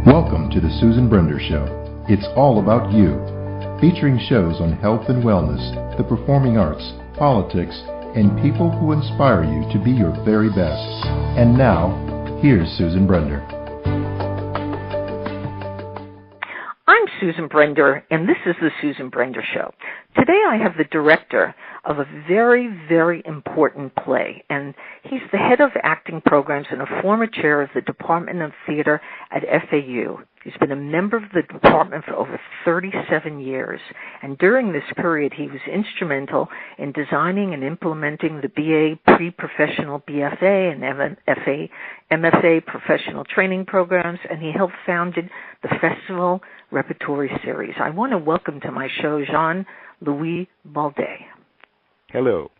Welcome to the Susan Brender Show. It's all about you. Featuring shows on health and wellness, the performing arts, politics, and people who inspire you to be your very best. And now, here's Susan Brender. I'm Susan Brender, and this is the Susan Brender Show. Today I have the director of a very, very important play, and he's the head of acting programs and a former chair of the Department of Theater at FAU. He's been a member of the department for over 37 years, and during this period he was instrumental in designing and implementing the B.A. pre-professional B.F.A. and M.F.A. professional training programs, and he helped founded the Festival Repertory Series. I want to welcome to my show Jean-Louis Baldet. Hello.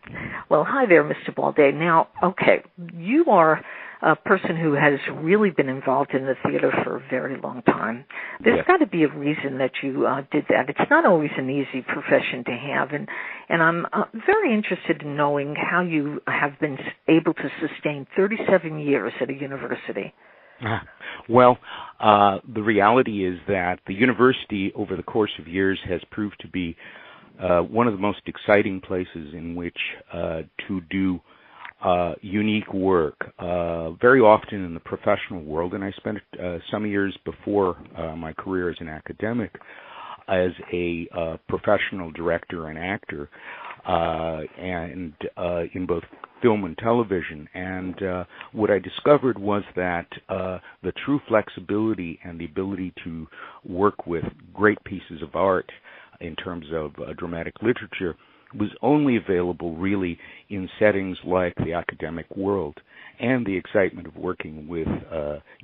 Well, hi there, Mr. Baldet. Now, okay, you are a person who has really been involved in the theater for a very long time. There's got to be a reason that you did that. It's not always an easy profession to have, and I'm very interested in knowing how you have been able to sustain 37 years at a university. Well, the reality is that the university, over the course of years, has proved to be one of the most exciting places in which to do unique work, very often in the professional world. And I spent some years before my career as an academic as a professional director and actor, and in both film and television. And what I discovered was that the true flexibility and the ability to work with great pieces of art in terms of dramatic literature was only available really in settings like the academic world, and the excitement of working with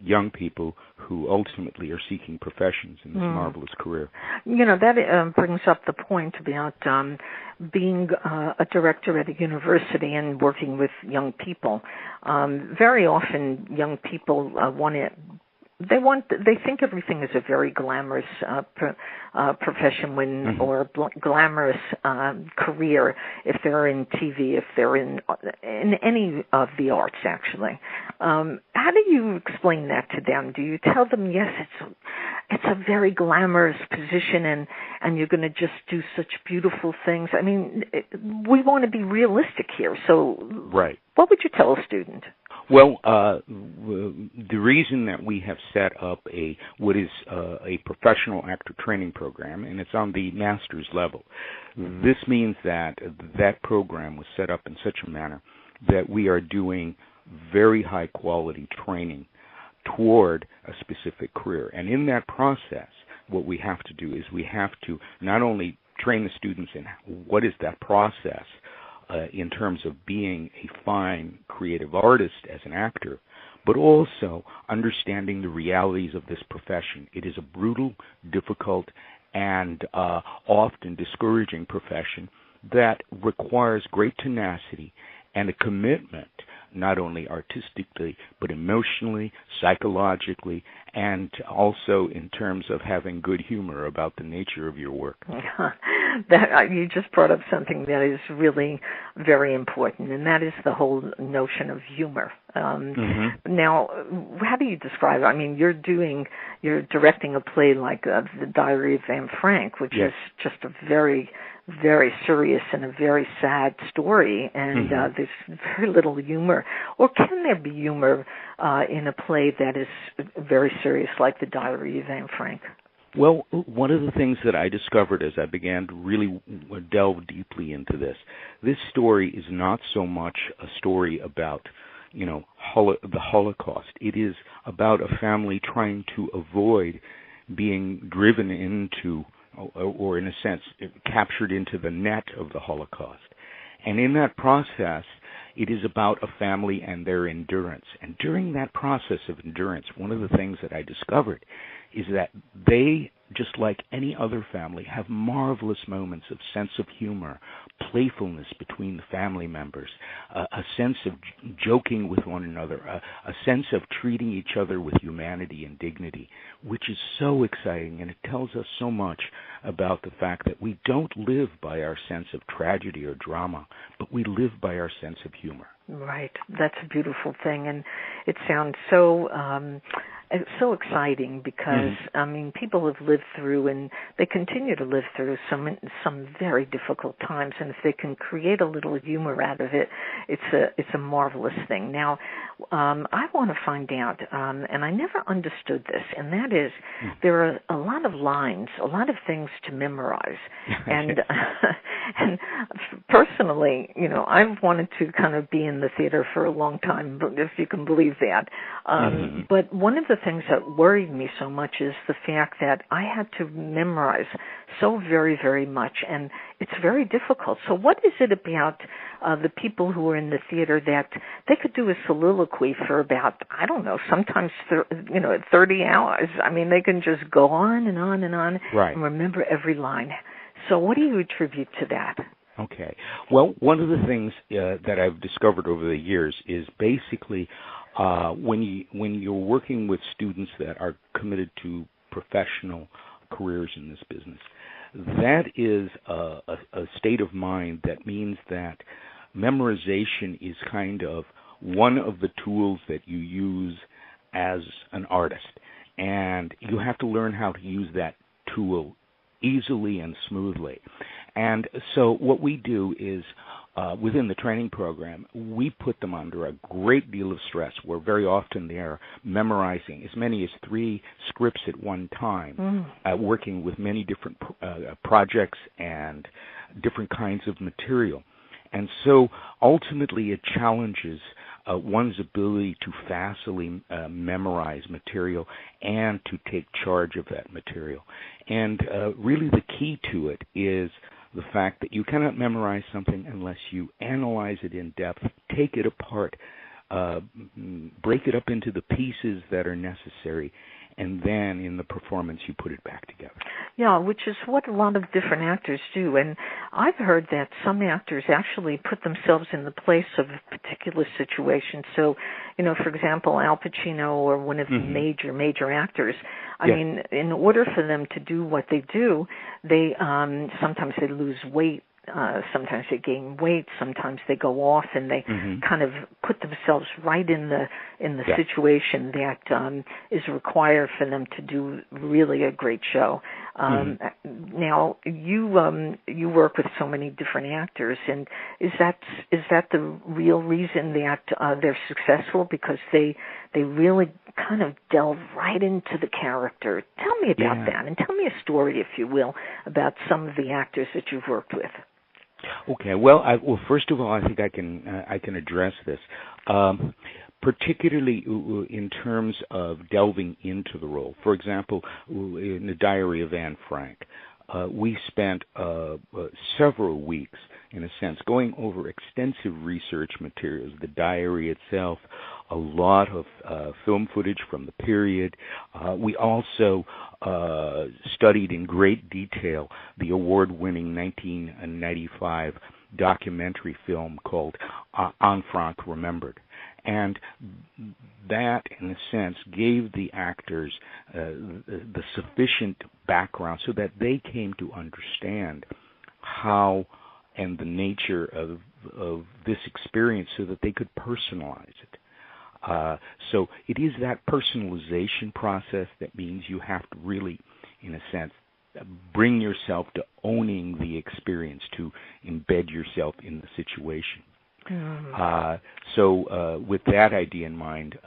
young people who ultimately are seeking professions in this marvelous career. You know, that brings up the point about being a director at a university and working with young people. Very often young people they think everything is a very glamorous profession or glamorous career if they're in TV, if they're in any of the arts, actually. How do you explain that to them? Do you tell them, yes, it's a very glamorous position and you're going to just do such beautiful things? I mean, we want to be realistic here. So right. What would you tell a student? Well, the reason that we have set up what is a professional actor training program, and it's on the master's level, this means that program was set up in such a manner that we are doing very high quality training toward a specific career. And in that process, what we have to do is we have to not only train the students in what is that process, in terms of being a fine creative artist as an actor, but also understanding the realities of this profession. It is a brutal, difficult, and often discouraging profession that requires great tenacity and a commitment, not only artistically, but emotionally, psychologically, and also in terms of having good humor about the nature of your work. You just brought up something that is really very important, and that is the whole notion of humor. Now, how do you describe it? I mean, you're directing a play like The Diary of Anne Frank, which is just a very, very serious and a very sad story, and there's very little humor. Or can there be humor in a play that is very serious like The Diary of Anne Frank? Well, one of the things that I discovered as I began to really delve deeply into this story is not so much a story about, the Holocaust. It is about a family trying to avoid being driven into, or in a sense, captured into the net of the Holocaust. And in that process, it is about a family and their endurance. And during that process of endurance, one of the things that I discovered is that they, just like any other family, have marvelous moments of sense of humor, playfulness between the family members, a sense of joking with one another, a sense of treating each other with humanity and dignity, which is so exciting, and it tells us so much about the fact that we don't live by our sense of tragedy or drama, but we live by our sense of humor. Right. That's a beautiful thing, and it sounds so exciting because I mean, people have lived through and they continue to live through some very difficult times, and if they can create a little humor out of it, it's a marvelous thing. Now, I want to find out, and I never understood this, and that is there are a lot of lines, a lot of things to memorize, and and personally, you know, I've wanted to kind of be in the theater for a long time, if you can believe that. But one of the things that worried me so much is the fact that I had to memorize so very, very much, and it's very difficult. So what is it about the people who are in the theater that they could do a soliloquy for about, I don't know, sometimes 30 hours? I mean, they can just go on and on and on and remember every line. So what do you attribute to that? Okay. Well, one of the things that I've discovered over the years is basically when you're working with students that are committed to professional careers in this business, that is a state of mind that means that memorization is kind of one of the tools that you use as an artist. And you have to learn how to use that tool easily and smoothly. And so what we do is, within the training program, we put them under a great deal of stress, where very often they are memorizing as many as 3 scripts at one time, working with many different projects and different kinds of material. And so ultimately it challenges one's ability to facilely memorize material and to take charge of that material. And really the key to it is the fact that you cannot memorize something unless you analyze it in depth, take it apart, break it up into the pieces that are necessary, and then in the performance you put it back together. Yeah, which is what a lot of different actors do. And I've heard that some actors actually put themselves in the place of a particular situation. So, you know, for example, Al Pacino or one of the major actors, I mean, in order for them to do what they do, they sometimes they lose weight. Sometimes they gain weight, sometimes they go off, and they kind of put themselves right in the situation that is required for them to do really a great show. Now, you work with so many different actors, and is that the real reason that they're successful, because they really kind of delve right into the character? Tell me about that, and tell me a story, if you will, about some of the actors that you've worked with. Okay. Well, first of all, I think I can address this, particularly in terms of delving into the role. For example, in the Diary of Anne Frank, we spent several weeks, in a sense, going over extensive research materials, the diary itself, a lot of film footage from the period. We also studied in great detail the award-winning 1995 documentary film called Anne Frank Remembered. And that, in a sense, gave the actors the sufficient background so that they came to understand how and the nature of this experience, so that they could personalize it. So it is that personalization process that means you have to really, in a sense, bring yourself to owning the experience, to embed yourself in the situation. So with that idea in mind,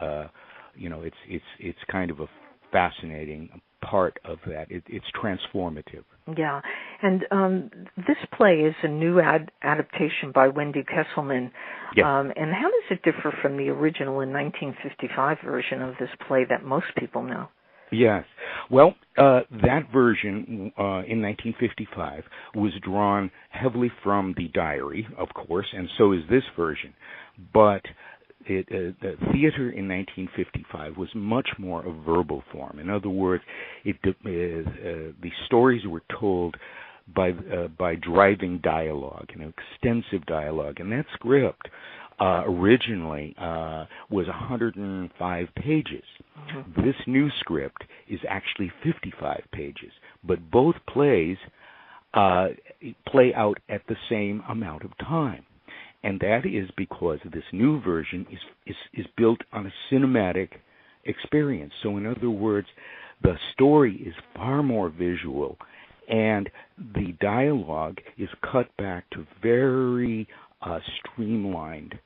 it's kind of a fascinating part of that. It's transformative. Yeah, and this play is a new adaptation by Wendy Kesselman. Yes. And how does it differ from the original in 1955 version of this play that most people know? Yes. Well, that version in 1955 was drawn heavily from the diary, of course, and so is this version. But the theater in 1955 was much more a verbal form. In other words, the stories were told by driving dialogue, extensive dialogue, and that script originally was 105 pages. This new script is actually 55 pages, but both plays play out at the same amount of time. And that is because this new version is built on a cinematic experience. So in other words, the story is far more visual, and the dialogue is cut back to very streamlined.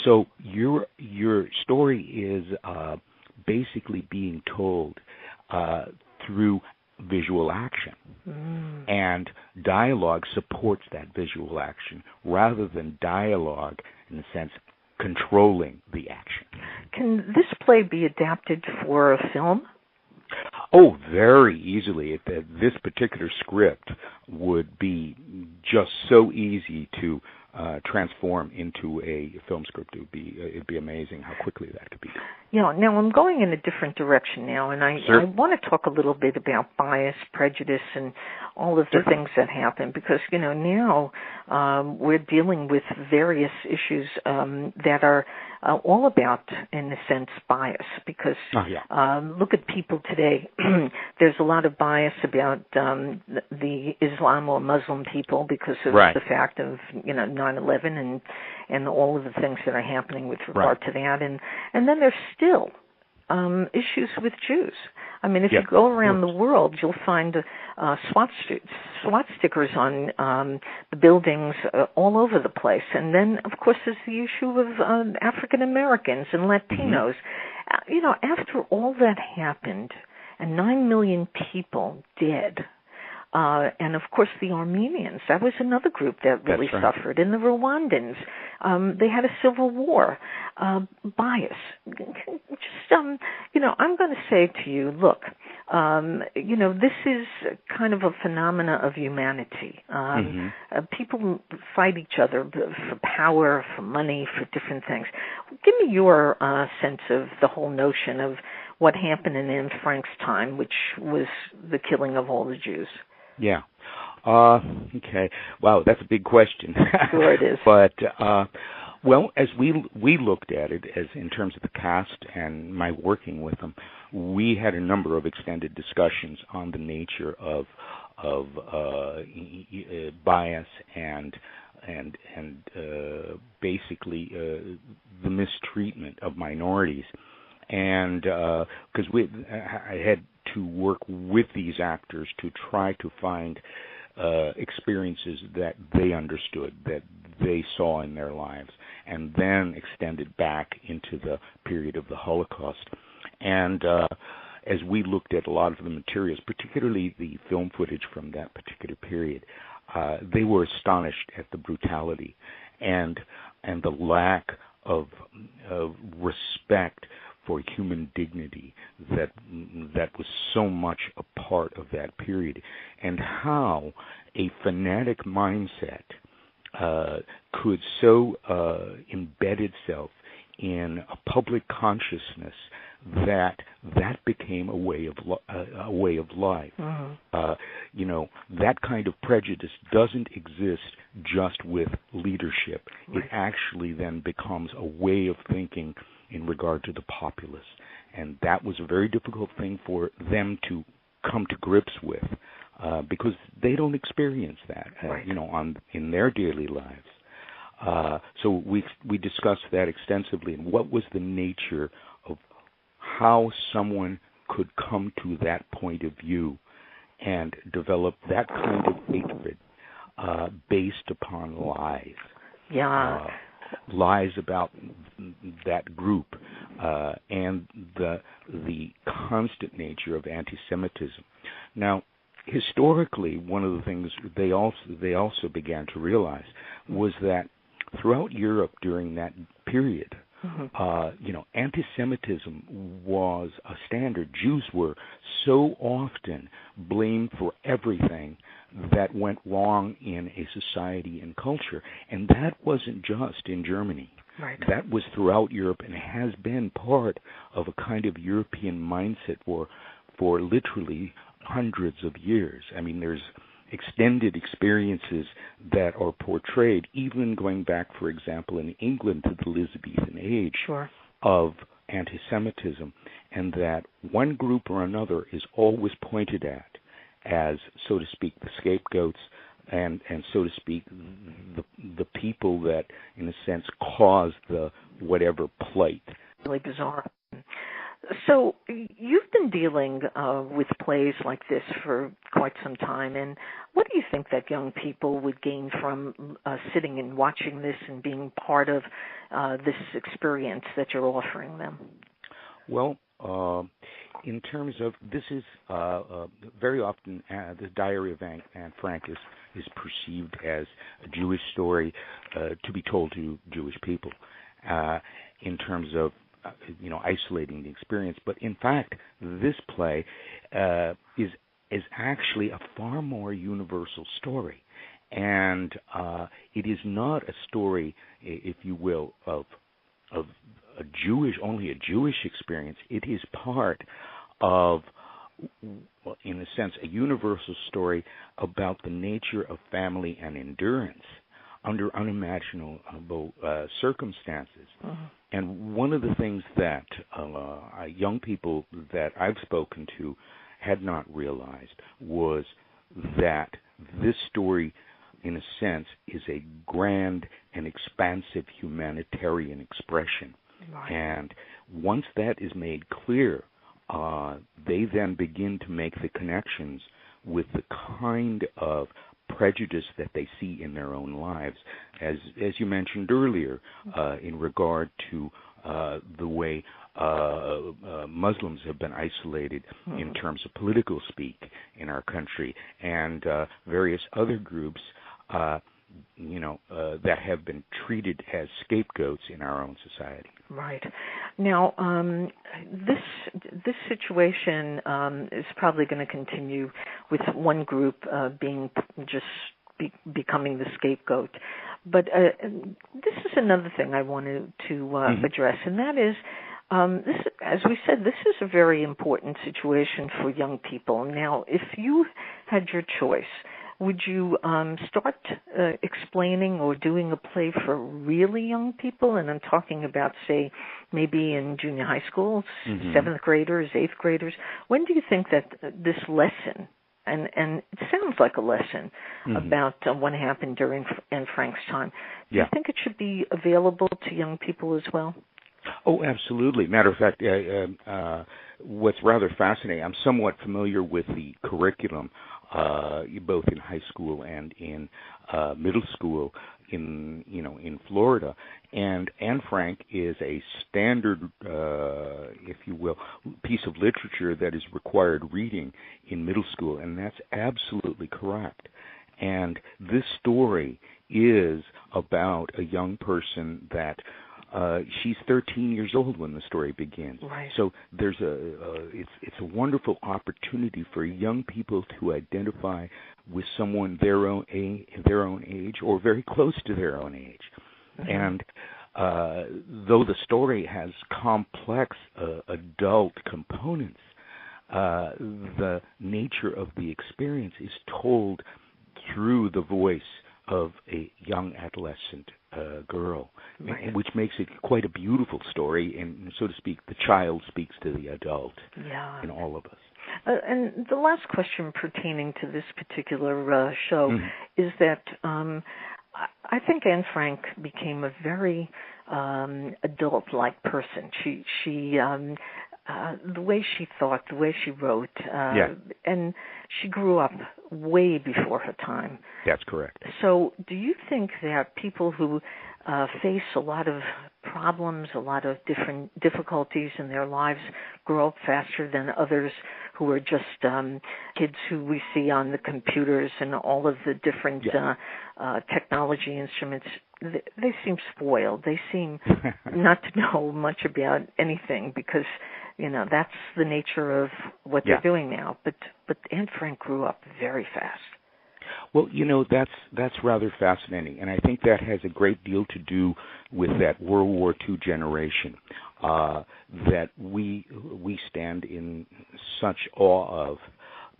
So your story is basically being told through visual action. And dialogue supports that visual action rather than dialogue, in a sense, controlling the action. Can this play be adapted for a film? Oh, very easily. This particular script would be just so easy to transform into a film script. It'd be amazing how quickly that could be done. Yeah. Now I'm going in a different direction now, and I want to talk a little bit about bias, prejudice, and all of the things that happen, because now we're dealing with various issues that are all about, in a sense, bias. Because look at people today. There's a lot of bias about the Islam or Muslim people because of the fact of 9/11 and all of the things that are happening with regard to that, and then there's still issues with Jews. I mean, if you go around the world, you'll find SWAT stickers on the buildings all over the place. And then, of course, there's the issue of African Americans and Latinos. After all that happened, and 9 million people dead, and of course the Armenians, that was another group that really suffered, and the Rwandans, they had a civil war. Bias. Just, I'm going to say to you, look, this is kind of a phenomena of humanity. People fight each other for power, for money, for different things. Give me your sense of the whole notion of what happened in Anne Frank's time, which was the killing of all the Jews. Yeah. Okay. Wow, that's a big question. Sure it is. But well, as we looked at it, as in terms of the cast and my working with them, we had a number of extended discussions on the nature of bias and basically the mistreatment of minorities, and because I had to work with these actors to try to find experiences that they understood, that they saw in their lives, and then extended back into the period of the Holocaust. And as we looked at a lot of the materials, particularly the film footage from that particular period, they were astonished at the brutality and the lack of respect for human dignity that was so much a part of that period, and how a fanatic mindset could so embed itself in a public consciousness that became a way of life. That kind of prejudice doesn't exist just with leadership. It actually then becomes a way of thinking in regard to the populace, and that was a very difficult thing for them to come to grips with, because they don't experience that, in their daily lives. So we discussed that extensively, and what was the nature of how someone could come to that point of view and develop that kind of hatred based upon lies. Lies about that group, and the constant nature of anti-Semitism. Now, historically, one of the things they also began to realize was that throughout Europe during that period, anti-Semitism was a standard. Jews were so often blamed for everything that went wrong in a society and culture, and that wasn't just in Germany. That was throughout Europe, and has been part of a kind of European mindset for literally hundreds of years. I mean, there's extended experiences that are portrayed, even going back, for example, in England to the Elizabethan age, of anti-Semitism, and that one group or another is always pointed at as, so to speak, the scapegoats and so to speak, the people that, in a sense, caused the whatever plight. Really bizarre. So you've been dealing with plays like this for quite some time, and what do you think that young people would gain from sitting and watching this and being part of this experience that you're offering them? Well, in terms of, this is very often the Diary of Anne Frank is perceived as a Jewish story to be told to Jewish people in terms of isolating the experience. But in fact, this play is actually a far more universal story, and it is not a story, if you will, of only a Jewish experience. It is part of, in a sense, a universal story about the nature of family and endurance under unimaginable circumstances. Mm-hmm. And one of the things that young people that I've spoken to had not realized was that this story, in a sense, is a grand and expansive humanitarian expression. Right. And once that is made clear, they then begin to make the connections with the kind of prejudice that they see in their own lives, as you mentioned earlier, in regard to the way Muslims have been isolated in terms of political speak in our country, and various other groups that have been treated as scapegoats in our own society. Right. Now, this situation is probably going to continue with one group becoming the scapegoat. But this is another thing I wanted to address, and that is, as we said, this is a very important situation for young people. Now, if you had your choice, would you start explaining or doing a play for really young people? And I'm talking about, say, maybe in junior high school, 7th graders, 8th graders. When do you think that this lesson, and it sounds like a lesson about what happened during Anne Frank's time, do you think it should be available to young people as well? Oh, absolutely. Matter of fact, what's rather fascinating, I'm somewhat familiar with the curriculum, both in high school and in middle school in Florida. And Anne Frank is a standard, if you will, piece of literature that is required reading in middle school, and that's absolutely correct. And this story is about a young person that she's 13 years old when the story begins. Right. So there's it's a wonderful opportunity for young people to identify with someone their own age or very close to their own age. And though the story has complex adult components, the nature of the experience is told through the voice of a young adolescent girl, which makes it quite a beautiful story, and, so to speak, the child speaks to the adult in all of us. And the last question pertaining to this particular show is that I think Anne Frank became a very adult-like person. She the way she thought, the way she wrote, and she grew up way before her time. That's correct. So do you think that people who face a lot of problems, a lot of different difficulties in their lives grow up faster than others who are just kids who we see on the computers and all of the different technology instruments? They seem spoiled. They seem not to know much about anything because, that's the nature of what they're doing now. But Anne Frank grew up very fast. Well, that's rather fascinating, and I think that has a great deal to do with that World War II generation that we stand in such awe of.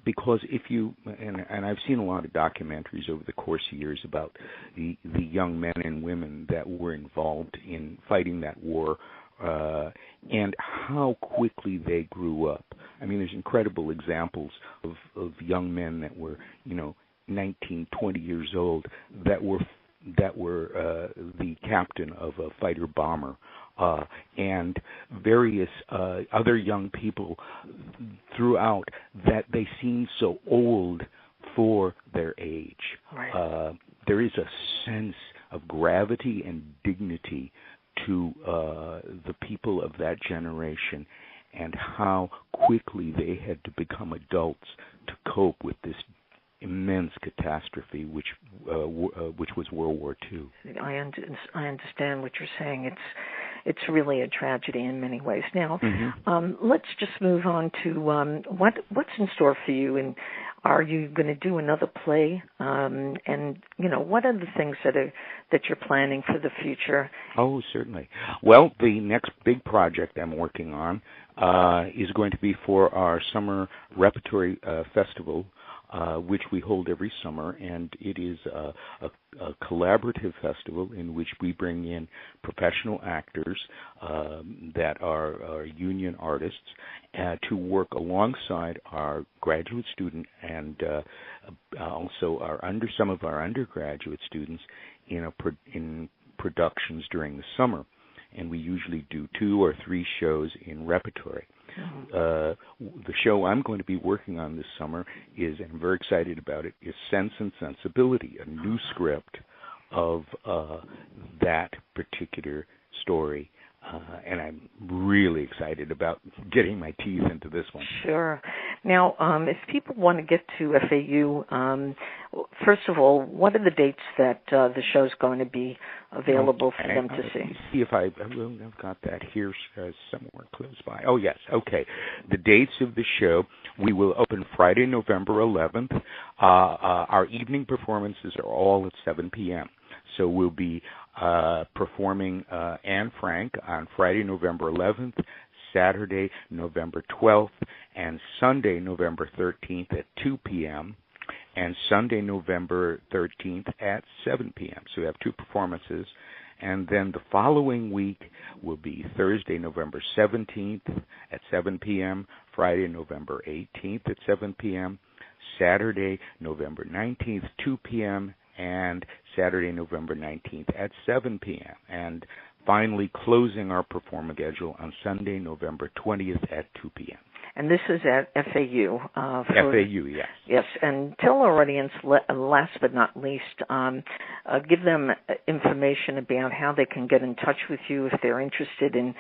Because if you, and I've seen a lot of documentaries over the course of years about the young men and women that were involved in fighting that war and how quickly they grew up I mean, there's incredible examples of young men that were, 19, 20 years old that were the captain of a fighter bomber, and various other young people throughout that they seem so old for their age. Right. There is a sense of gravity and dignity to the people of that generation, and how quickly they had to become adults to cope with this immense catastrophe, which was World War II. I understand what you're saying. It's really a tragedy in many ways. Now, let's just move on to what's in store for you, and are you going to do another play? And what are the things that you're planning for the future? Oh, certainly. Well, the next big project I'm working on is going to be for our summer repertory festival, which we hold every summer, and it is a collaborative festival in which we bring in professional actors that are union artists to work alongside our graduate student and also some of our undergraduate students in productions during the summer. And we usually do 2 or 3 shows in repertory. The show I'm going to be working on this summer and I'm very excited about it, is Sense and Sensibility, a new script of that particular story. And I'm really excited about getting my teeth into this one. Sure. Now, if people want to get to FAU, first of all, what are the dates that the show's going to be available for them to see? See if I've got that here somewhere close by. Oh, yes. Okay. The dates of the show, we will open Friday, November 11th. Our evening performances are all at 7 p.m. So we'll be performing Anne Frank on Friday, November 11th, Saturday, November 12th, and Sunday, November 13th at 2 p.m., and Sunday, November 13th at 7 p.m. So we have 2 performances. And then the following week will be Thursday, November 17th at 7 p.m., Friday, November 18th at 7 p.m., Saturday, November 19th, 2 p.m., and Saturday, November 19th at 7 p.m. And finally closing our performance schedule on Sunday, November 20th at 2 p.m. And this is at FAU. FAU, yes. Yes, and tell our audience, last but not least, give them information about how they can get in touch with you if they're interested in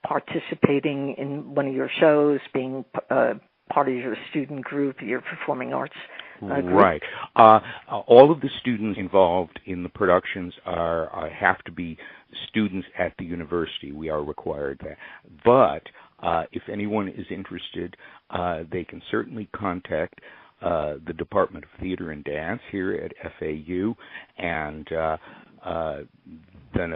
participating in one of your shows, being part of your student group, your performing arts group. Right. All of the students involved in the productions have to be students at the university. We are required that. But if anyone is interested, they can certainly contact the Department of Theater and Dance here at FAU, and then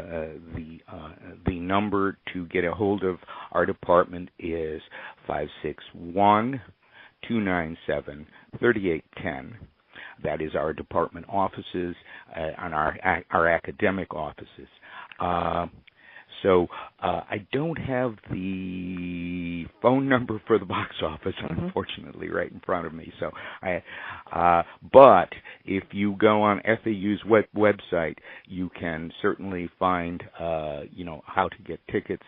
the number to get a hold of our department is 561-297-3810. That is our department offices and our academic offices. So I don't have the phone number for the box office, unfortunately, right in front of me. So, but if you go on FAU's website, you can certainly find, how to get tickets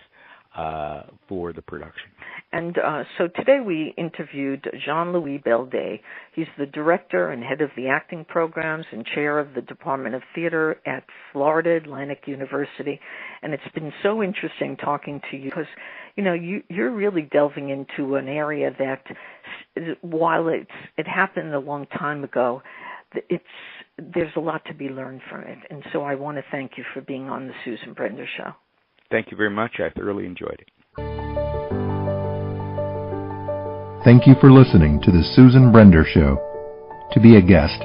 for the production. And so today we interviewed Jean-Louis Baldet. He's the director and head of the acting programs and chair of the Department of Theater at Florida Atlantic University. And it's been so interesting talking to you because, you're really delving into an area that, while it happened a long time ago, there's a lot to be learned from it. And so I want to thank you for being on the Susan Brender Show. Thank you very much. I thoroughly enjoyed it. Thank you for listening to the Susan Brender Show. To be a guest,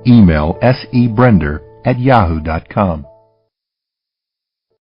email sebrender@yahoo.com.